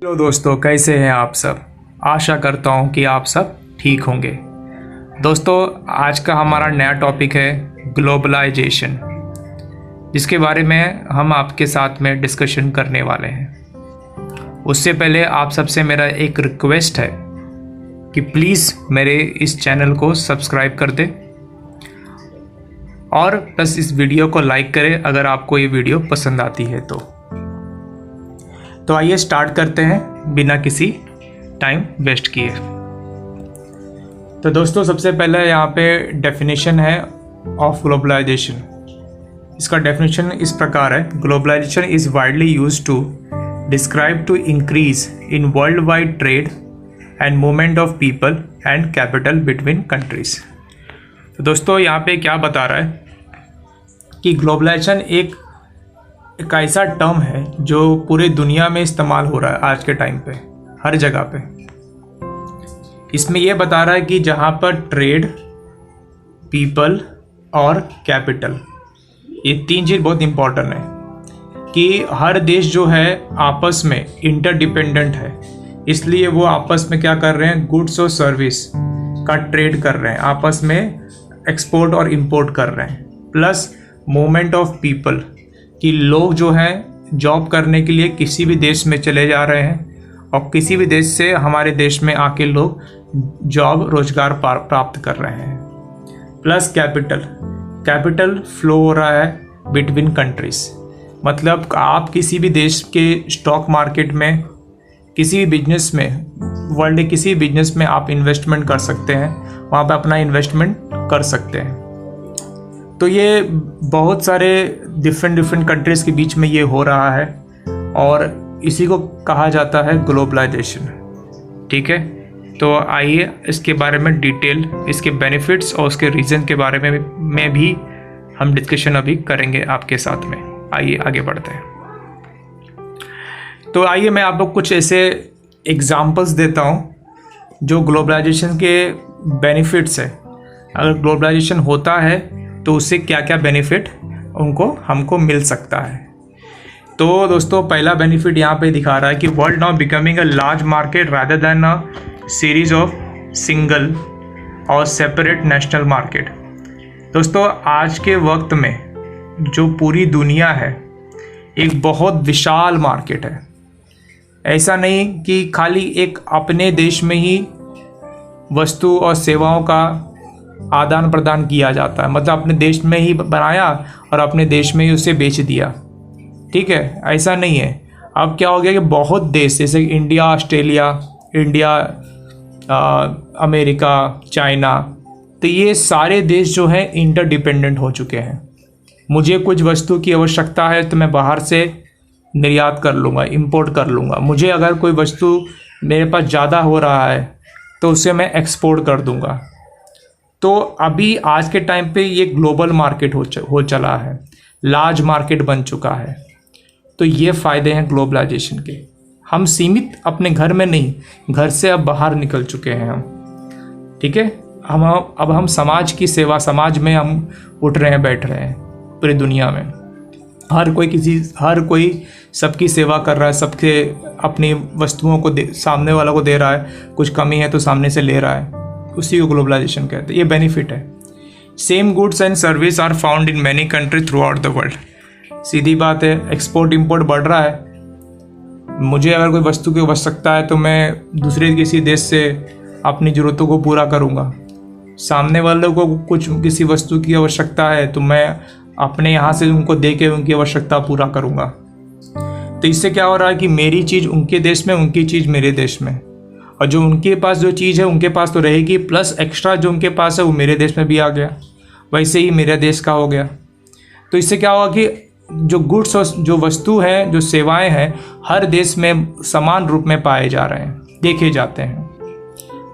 Hello दोस्तों, कैसे हैं आप सब। आशा करता हूं कि आप सब ठीक होंगे। दोस्तों, आज का हमारा नया टॉपिक है ग्लोबलाइजेशन, जिसके बारे में हम आपके साथ में डिस्कशन करने वाले हैं। उससे पहले आप सबसे मेरा एक रिक्वेस्ट है कि प्लीज़ मेरे इस चैनल को सब्सक्राइब कर दें और प्लस इस वीडियो को लाइक करें अगर आपको ये वीडियो पसंद आती है तो आइए स्टार्ट करते हैं बिना किसी टाइम वेस्ट किए। तो दोस्तों, सबसे पहले यहाँ पे डेफिनेशन है ऑफ ग्लोबलाइजेशन। इसका डेफिनेशन इस प्रकार है: globalisation is widely used to describe to increase in world wide trade and movement of people and capital between countries. तो दोस्तों, यहाँ पे क्या बता रहा है कि ग्लोबलाइजेशन एक ऐसा टर्म है जो पूरे दुनिया में इस्तेमाल हो रहा है आज के टाइम पे, हर जगह पे। इसमें यह बता रहा है कि जहाँ पर ट्रेड, पीपल और कैपिटल, ये तीन चीज़ बहुत इम्पोर्टेंट है कि हर देश जो है आपस में इंटरडिपेंडेंट है। इसलिए वो आपस में क्या कर रहे हैं, गुड्स और सर्विस का ट्रेड कर रहे हैं, आपस में एक्सपोर्ट और इंपोर्ट कर रहे हैं। प्लस मूवमेंट ऑफ पीपल, कि लोग जो हैं जॉब करने के लिए किसी भी देश में चले जा रहे हैं और किसी भी देश से हमारे देश में आके लोग जॉब रोजगार प्राप्त कर रहे हैं। प्लस कैपिटल फ्लो हो रहा है बिटवीन कंट्रीज। मतलब आप किसी भी देश के स्टॉक मार्केट में, किसी भी बिजनेस में, वर्ल्ड के किसी भी बिजनेस में आप इन्वेस्टमेंट कर सकते हैं, वहाँ पे अपना इन्वेस्टमेंट कर सकते हैं। तो ये बहुत सारे डिफरेंट कंट्रीज़ के बीच में ये हो रहा है और इसी को कहा जाता है ग्लोबलाइजेशन। ठीक है, तो आइए इसके बारे में डिटेल, इसके बेनिफिट्स और उसके रीज़न के बारे में भी हम डिस्कशन अभी करेंगे आपके साथ में। आइए आगे बढ़ते हैं। तो आइए मैं आपको कुछ ऐसे एग्जांपल्स देता हूँ जो ग्लोबलाइजेशन के बेनिफिट्स है। अगर ग्लोबलाइजेशन होता है तो उससे क्या क्या बेनिफिट हमको मिल सकता है। तो दोस्तों, पहला बेनिफिट यहाँ पे दिखा रहा है कि world now becoming a large market rather than a series of single और सेपरेट नेशनल मार्केट। दोस्तों, आज के वक्त में जो पूरी दुनिया है एक बहुत विशाल मार्केट है। ऐसा नहीं कि खाली एक अपने देश में ही वस्तु और सेवाओं का आदान प्रदान किया जाता है, मतलब अपने देश में ही बनाया और अपने देश में ही उसे बेच दिया। ठीक है, ऐसा नहीं है। अब क्या हो गया कि बहुत देश, जैसे इंडिया, ऑस्ट्रेलिया, अमेरिका, चाइना, तो ये सारे देश जो हैं इंटरडिपेंडेंट हो चुके हैं। मुझे कुछ वस्तु की आवश्यकता है तो मैं बाहर से निर्यात कर लूँगा, इंपोर्ट कर लूँगा। मुझे अगर कोई वस्तु मेरे पास ज़्यादा हो रहा है तो उसे मैं एक्सपोर्ट कर दूँगा। तो अभी आज के टाइम पे ये ग्लोबल मार्केट हो चला है, लार्ज मार्केट बन चुका है। तो ये फ़ायदे हैं ग्लोबलाइजेशन के। हम सीमित अपने घर में नहीं, घर से अब बाहर निकल चुके हैं हम। ठीक है, अब हम समाज की सेवा, समाज में हम उठ रहे हैं, बैठ रहे हैं पूरी दुनिया में। हर कोई सबकी सेवा कर रहा है, सबके अपनी वस्तुओं को सामने वाला को दे रहा है। कुछ कमी है तो सामने से ले रहा है, उसी को ग्लोबलाइजेशन कहते हैं। ये बेनिफिट है। Same goods and service are found in many country throughout the world. सीधी बात है, एक्सपोर्ट इंपोर्ट बढ़ रहा है। मुझे अगर कोई वस्तु की आवश्यकता है तो मैं दूसरे किसी देश से अपनी ज़रूरतों को पूरा करूँगा। सामने वालों को कुछ किसी वस्तु की आवश्यकता है तो मैं अपने यहाँ से उनको दे के उनकी आवश्यकता पूरा करूँगा। तो इससे क्या हो रहा है कि मेरी चीज़ उनके देश में, उनकी चीज़ मेरे देश में, और जो उनके पास जो चीज़ है उनके पास तो रहेगी, प्लस एक्स्ट्रा जो उनके पास है वो मेरे देश में भी आ गया, वैसे ही मेरे देश का हो गया। तो इससे क्या होगा कि जो गुड्स और जो वस्तु है, जो सेवाएं हैं, हर देश में समान रूप में पाए जा रहे हैं, देखे जाते हैं।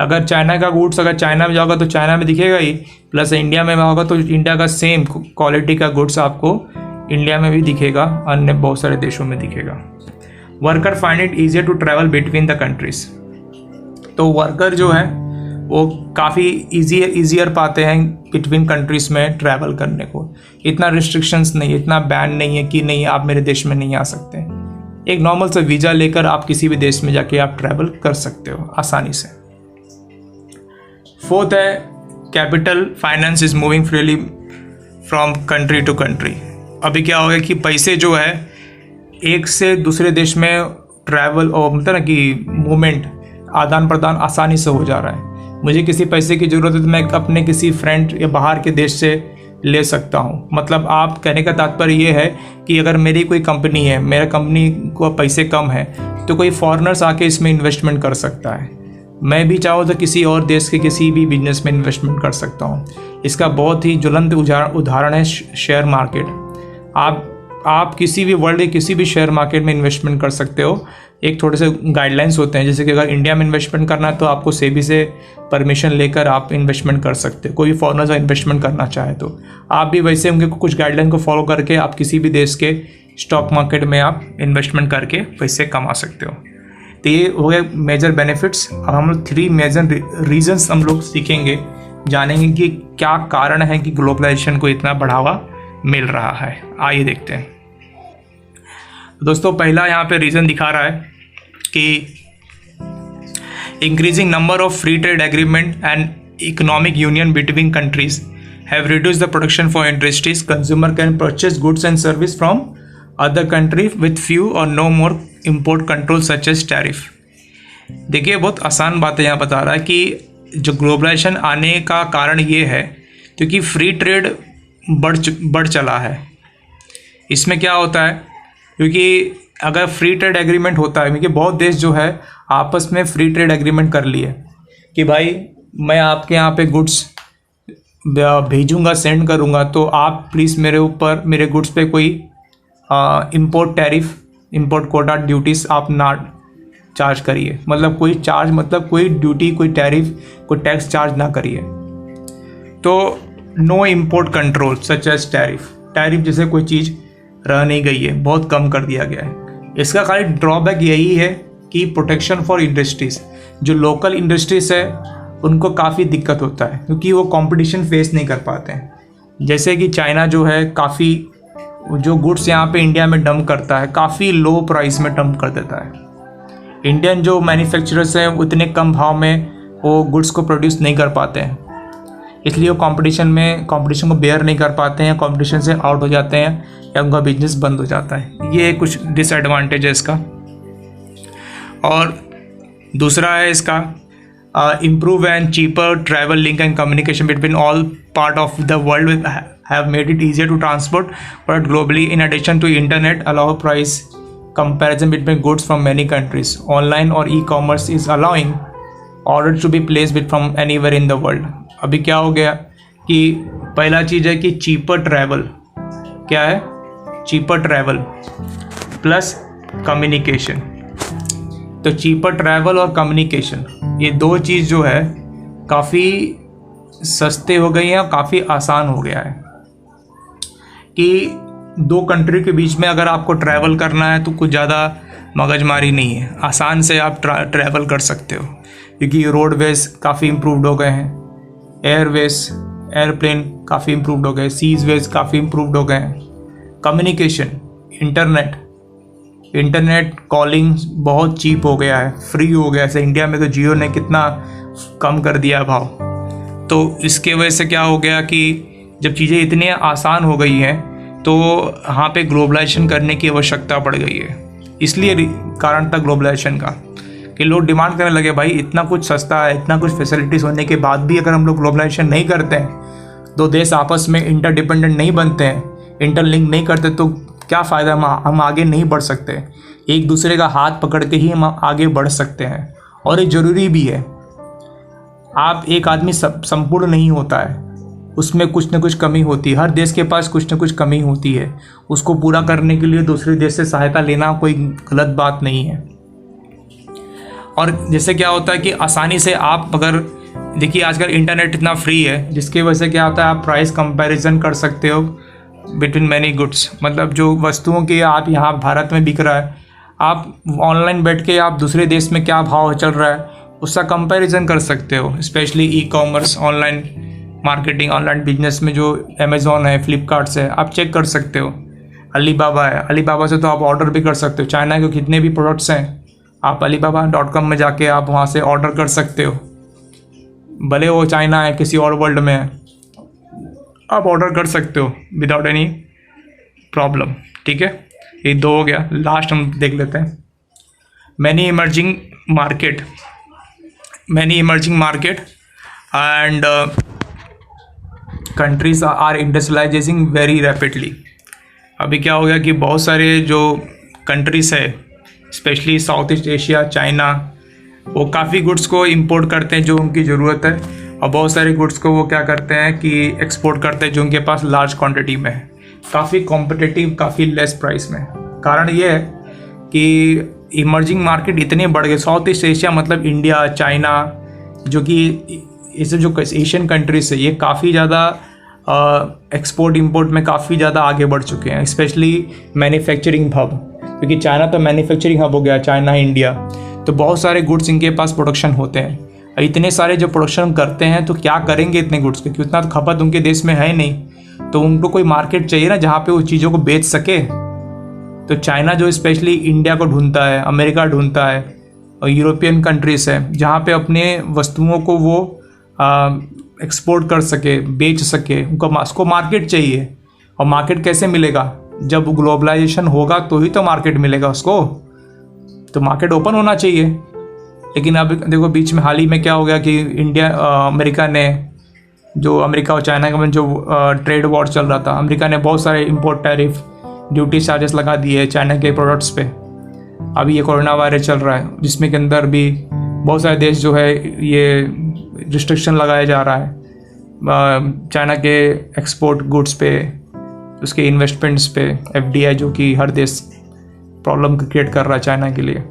अगर चाइना का गुड्स अगर चाइना में जाओगा तो चाइना में दिखेगा ही, प्लस इंडिया में होगा तो इंडिया का सेम क्वालिटी का गुड्स आपको इंडिया में भी दिखेगा, अन्य बहुत सारे देशों में दिखेगा। Worker find it easier to travel between the countries. तो वर्कर जो है वो काफ़ी ईजियर पाते हैं बिटवीन कंट्रीज़ में ट्रैवल करने को। इतना रिस्ट्रिक्शंस नहीं है, इतना बैन नहीं है कि नहीं आप मेरे देश में नहीं आ सकते। एक नॉर्मल सा वीज़ा लेकर आप किसी भी देश में जाके आप ट्रैवल कर सकते हो आसानी से। फोर्थ है capital finance is moving freely from country to country. अभी क्या हो गया कि पैसे जो है एक से दूसरे देश में ट्रैवल और मतलब ना कि मूवमेंट आदान प्रदान आसानी से हो जा रहा है। मुझे किसी पैसे की ज़रूरत है तो मैं अपने किसी फ्रेंड या बाहर के देश से ले सकता हूँ। मतलब आप कहने का तात्पर्य ये है कि अगर मेरी कोई कंपनी है, मेरा कंपनी को पैसे कम है, तो कोई फॉरेनर्स आके इसमें इन्वेस्टमेंट कर सकता है। मैं भी चाहूँ तो किसी और देश के किसी भी बिजनेस में इन्वेस्टमेंट कर सकता हूँ। इसका बहुत ही ज्वलंत उदाहरण है शेयर मार्केट। आप किसी भी वर्ल्ड के किसी भी शेयर मार्केट में इन्वेस्टमेंट कर सकते हो। एक थोड़े से गाइडलाइंस होते हैं, जैसे कि अगर इंडिया में इन्वेस्टमेंट करना है तो आपको सेबी से परमिशन लेकर आप इन्वेस्टमेंट कर सकते हो। कोई भी फॉरेनर से इन्वेस्टमेंट करना चाहे तो आप भी वैसे उनके कुछ गाइडलाइन को फॉलो करके आप किसी भी देश के स्टॉक मार्केट में आप इन्वेस्टमेंट करके पैसे कमा सकते हो। तो ये हो गए मेजर बेनिफिट्स। अब हम लोग 3 मेजर रीजंस हम लोग सीखेंगे, जानेंगे कि क्या कारण है कि ग्लोबलाइजेशन को इतना बढ़ावा मिल रहा है। आइए देखते हैं। दोस्तों पहला यहाँ पे रीज़न दिखा रहा है कि increasing number of free trade agreement and economic union between countries have reduced the production for industries. Consumer can purchase goods and service from other country with few or no more import control such as tariff. देखिए बहुत आसान बात है, यहाँ बता रहा है कि जो ग्लोबलाइजेशन आने का कारण ये है क्योंकि फ्री ट्रेड बढ़ चला है। इसमें क्या होता है, क्योंकि अगर फ्री ट्रेड एग्रीमेंट होता है, क्योंकि बहुत देश जो है आपस में फ्री ट्रेड एग्रीमेंट कर लिए कि भाई मैं आपके यहाँ पे गुड्स भेजूंगा, सेंड करूँगा, तो आप प्लीज़ मेरे गुड्स पे कोई import tariff, import Kota duties आप ना चार्ज करिए। मतलब कोई चार्ज, मतलब कोई ड्यूटी, कोई टैरिफ, कोई टैक्स चार्ज ना करिए। तो no import control such as tariff जैसे कोई चीज़ रह नहीं गई है, बहुत कम कर दिया गया है। इसका खाली ड्रॉबैक यही है कि प्रोटेक्शन फॉर इंडस्ट्रीज़, जो लोकल इंडस्ट्रीज़ है उनको काफ़ी दिक्कत होता है क्योंकि वो कंपटीशन फेस नहीं कर पाते हैं। जैसे कि चाइना जो है काफ़ी जो गुड्स यहाँ पे इंडिया में डंप करता है काफ़ी लो प्राइस में डंप कर देता है। इंडियन जो मैन्युफैक्चरर्स हैं उतने कम भाव में वो गुड्स को प्रोड्यूस नहीं कर पाते हैं, इसलिए वो कंपटीशन को बेयर नहीं कर पाते हैं, कंपटीशन से आउट हो जाते हैं या उनका बिजनेस बंद हो जाता है। ये कुछ डिसएडवांटेज है इसका। और दूसरा है इसका improve and cheaper travel link and communication between all part of the world have made it easier to transport product globally. In addition to internet allow price comparison between goods from many countries. Online or e-commerce is allowing orders to be placed with from anywhere in the world. अभी क्या हो गया कि पहला चीज़ है कि cheaper travel. क्या है? Cheaper travel plus communication. तो चीपर ट्रैवल और कम्युनिकेशन ये दो चीज़ जो है काफ़ी सस्ते हो गई हैं और काफ़ी आसान हो गया है कि दो कंट्री के बीच में अगर आपको ट्रैवल करना है तो कुछ ज़्यादा मगजमारी नहीं है, आसान से आप ट्रैवल कर सकते हो क्योंकि रोडवेज काफ़ी इम्प्रूव्ड हो गए हैं, एयरवेज एयरप्लेन काफ़ी इम्प्रूव्ड हो गए, सीजवेज काफ़ी इम्प्रूव्ड हो गए हैं। कम्युनिकेशन इंटरनेट कॉलिंग बहुत चीप हो गया है, फ्री हो गया। जैसे इंडिया में तो जियो ने कितना कम कर दिया भाव, तो इसके वजह से क्या हो गया कि जब चीज़ें इतनी आसान हो गई हैं तो यहाँ पे ग्लोबलाइजेशन करने की आवश्यकता पड़ गई है। इसलिए कारण था ग्लोबलाइजेशन का कि लोग डिमांड करने लगे, भाई इतना कुछ सस्ता है, इतना कुछ फैसिलिटीज़ होने के बाद भी अगर हम लोग ग्लोबलाइजेशन नहीं करते हैं, दो देश आपस में इंटरडिपेंडेंट नहीं बनते हैं, इंटरलिंक नहीं करते, तो क्या फ़ायदा, हम आगे नहीं बढ़ सकते। एक दूसरे का हाथ पकड़ के ही हम आगे बढ़ सकते हैं और ये ज़रूरी भी है। आप एक आदमी संपूर्ण नहीं होता है, उसमें कुछ न कुछ कमी होती है। हर देश के पास कुछ न कुछ कमी होती है, उसको पूरा करने के लिए दूसरे देश से सहायता लेना कोई गलत बात नहीं है। और जैसे क्या होता है कि आसानी से आप अगर देखिए आजकल इंटरनेट इतना फ्री है जिसकी वजह से क्या होता है आप प्राइस कंपैरिजन कर सकते हो बिटवीन मैनी गुड्स। मतलब जो वस्तुओं की आप यहाँ भारत में बिक रहा है, आप ऑनलाइन बैठ के आप दूसरे देश में क्या भाव चल रहा है उसका कंपैरिजन कर सकते हो। Specially e commerce, online marketing, online business में जो अमेज़ॉन है, फ्लिपकार्ट है, आप चेक कर सकते हो। अलीबाबा है, अलीबाबा से तो आप ऑर्डर भी कर सकते हो। चाइना के कितने भी प्रोडक्ट्स हैं, आप अलीबाबा.com में जाके आप वहाँ से ऑर्डर कर सकते हो। भले वो चाइना है, किसी और वर्ल्ड में है, आप ऑर्डर कर सकते हो विदाउट एनी प्रॉब्लम। ठीक है, ये 2 हो गया। लास्ट हम देख लेते हैं many emerging market and countries are industrialising very rapidly. अभी क्या हो गया कि बहुत सारे जो कंट्रीज़ है, specially south east Asia, China, वो काफ़ी गुड्स को इंपोर्ट करते हैं जो उनकी ज़रूरत है, और बहुत सारे गुड्स को वो क्या करते हैं कि एक्सपोर्ट करते हैं जो उनके पास लार्ज क्वांटिटी में है, काफ़ी कॉम्पिटिटिव, काफ़ी लेस प्राइस में। कारण ये है कि इमर्जिंग मार्केट इतने बढ़ गए। साउथ ईस्ट एशिया मतलब इंडिया, चाइना, जो कि इसे जो एशियन कंट्रीज है, ये काफ़ी ज़्यादा एक्सपोर्ट इंपोर्ट में काफ़ी ज़्यादा आगे बढ़ चुके हैं, स्पेशली मैन्युफैक्चरिंग हब, क्योंकि चाइना तो मैन्युफैक्चरिंग हब हो गया, चाइना इंडिया, तो बहुत सारे गुड्स इनके पास प्रोडक्शन होते हैं। इतने सारे जो प्रोडक्शन करते हैं तो क्या करेंगे इतने गुड्स के, क्योंकि उतना तो खपत उनके देश में है नहीं, तो उनको कोई मार्केट चाहिए ना जहाँ पे वो चीज़ों को बेच सके। तो चाइना जो स्पेशली इंडिया को ढूंढता है, अमेरिका ढूंढता है, और यूरोपियन कंट्रीज़ है जहाँ पे अपने वस्तुओं को वो एक्सपोर्ट कर सके, बेच सके, उसको मार्केट चाहिए। और मार्केट कैसे मिलेगा, जब ग्लोबलाइजेशन होगा तो ही तो मार्केट मिलेगा उसको, तो मार्केट ओपन होना चाहिए। लेकिन अब देखो बीच में हाल ही में क्या हो गया कि अमेरिका ने, जो अमेरिका और चाइना का जो ट्रेड वॉर चल रहा था, अमेरिका ने बहुत सारे इंपोर्ट टैरिफ, ड्यूटी चार्जेस लगा दिए चाइना के प्रोडक्ट्स पे। अभी ये कोरोना वायरस चल रहा है जिसमें के अंदर भी बहुत सारे देश जो है ये रिस्ट्रिक्शन लगाया जा रहा है चाइना के एक्सपोर्ट गुड्स पे, उसके इन्वेस्टमेंट्स पे, FDI, जो कि हर देश प्रॉब्लम क्रिएट कर रहा है चाइना के लिए।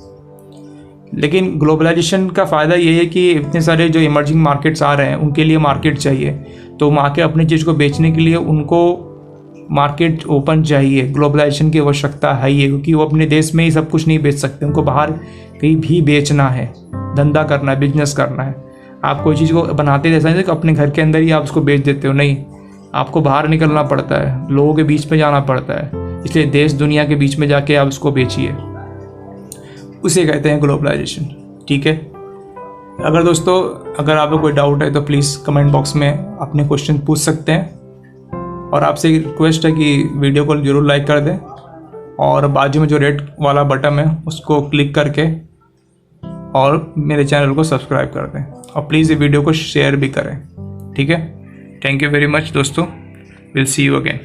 लेकिन ग्लोबलाइजेशन का फ़ायदा ये है कि इतने सारे जो इमर्जिंग मार्केट्स आ रहे हैं उनके लिए मार्केट चाहिए, तो वहाँ के अपनी चीज़ को बेचने के लिए उनको मार्केट ओपन चाहिए। ग्लोबलाइजेशन की आवश्यकता है ही है, क्योंकि वो अपने देश में ही सब कुछ नहीं बेच सकते, उनको बाहर कहीं भी बेचना है, धंधा करना है, बिजनेस करना है। आप कोई चीज़ को बनाते जैसा नहीं कि अपने घर के अंदर ही आप उसको बेच देते हो, नहीं, आपको बाहर निकलना पड़ता है, लोगों के बीच में जाना पड़ता है, इसलिए देश दुनिया के बीच में जाके आप उसको बेचिए, उसे कहते हैं ग्लोबलाइजेशन। ठीक है, अगर दोस्तों अगर आपको कोई डाउट है तो प्लीज़ कमेंट बॉक्स में अपने क्वेश्चन पूछ सकते हैं, और आपसे रिक्वेस्ट है कि वीडियो को ज़रूर लाइक कर दें, और बाजू में जो रेड वाला बटन है उसको क्लिक करके और मेरे चैनल को सब्सक्राइब कर दें, और प्लीज़ ये वीडियो को शेयर भी करें। ठीक है, थैंक यू वेरी मच दोस्तों, विल सी यू अगेन।